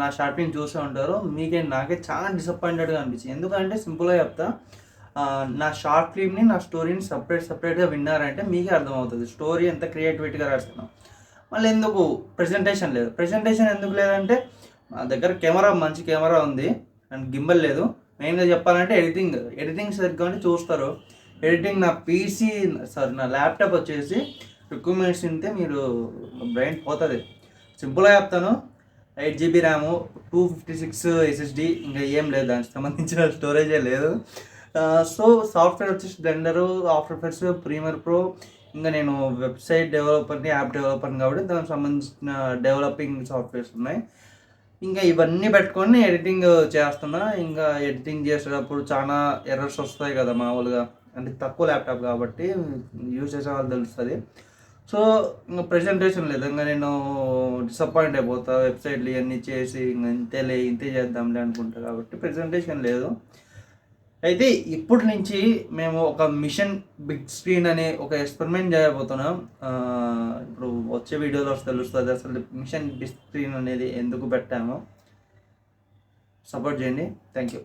నా short film చూసే ఉంటారు. నాకే చాలా డిసప్పాయింటెడ్గా అనిపించింది. ఎందుకంటే సింపుల్గా చెప్తా, నా షార్ట్ ఫిల్మ్ని నా స్టోరీని సపరేట్గా విన్నారంటే మీకే అర్థమవుతుంది స్టోరీ ఎంత క్రియేటివిటీగా రాస్తున్నాం. మళ్ళీ ఎందుకు ప్రెజెంటేషన్ ఎందుకు లేదంటే నా దగ్గర మంచి కెమెరా ఉంది అండ్ గింబల్ లేదు. మెయిన్గా చెప్పాలంటే ఎడిటింగ్ సరిగ్గా ఉంటే చూస్తారు. ఎడిటింగ్ నా ల్యాప్టాప్ వచ్చేసి రిక్వైర్మెంట్స్ ఉంటే మీరు బ్రెయిన్ పోతుంది. సింపుల్గా చెప్తాను, 8 GB ర్యాము, 256 SSD, ఇంకా ఏం లేదు, దానికి సంబంధించిన స్టోరేజే లేదు. సో సాఫ్ట్వేర్ వచ్చేసి blender, after effects, Premiere Pro. ఇంకా నేను వెబ్సైట్ డెవలపర్ని, యాప్ డెవలపర్ని కాబట్టి దానికి సంబంధించిన డెవలపింగ్ సాఫ్ట్వేర్స్ ఉన్నాయి. ఇంకా ఇవన్నీ పెట్టుకొని ఎడిటింగ్ చేస్తున్నా. ఇంకా ఎడిటింగ్ చేసేటప్పుడు చాలా ఎర్రర్స్ వస్తాయి కదా మామూలుగా, అంటే తక్కువ ల్యాప్టాప్ కాబట్టి యూజ్ చేసే వాళ్ళు తెలుస్తుంది. సో ఇంకా ప్రెజెంటేషన్ లేదు, ఇంకా నేను డిసప్పాయింట్ అయిపోతా. వెబ్సైట్లు ఇవన్నీ చేసి ఇంకా ఇంతే చేద్దాంలే అనుకుంటా కాబట్టి ప్రెజెంటేషన్ లేదు. అయితే ఇప్పటి నుంచి మేము ఒక మిషన్ బిగ్ స్క్రీన్ అనే ఒక ఎక్స్పెరిమెంట్ చేయబోతున్నాం. ఇప్పుడు వచ్చే వీడియోలో తెలుస్తుంది అసలు మిషన్ బిగ్ స్క్రీన్ అనేది ఎందుకు పెట్టామో. సపోర్ట్ చేయండి. Thank you.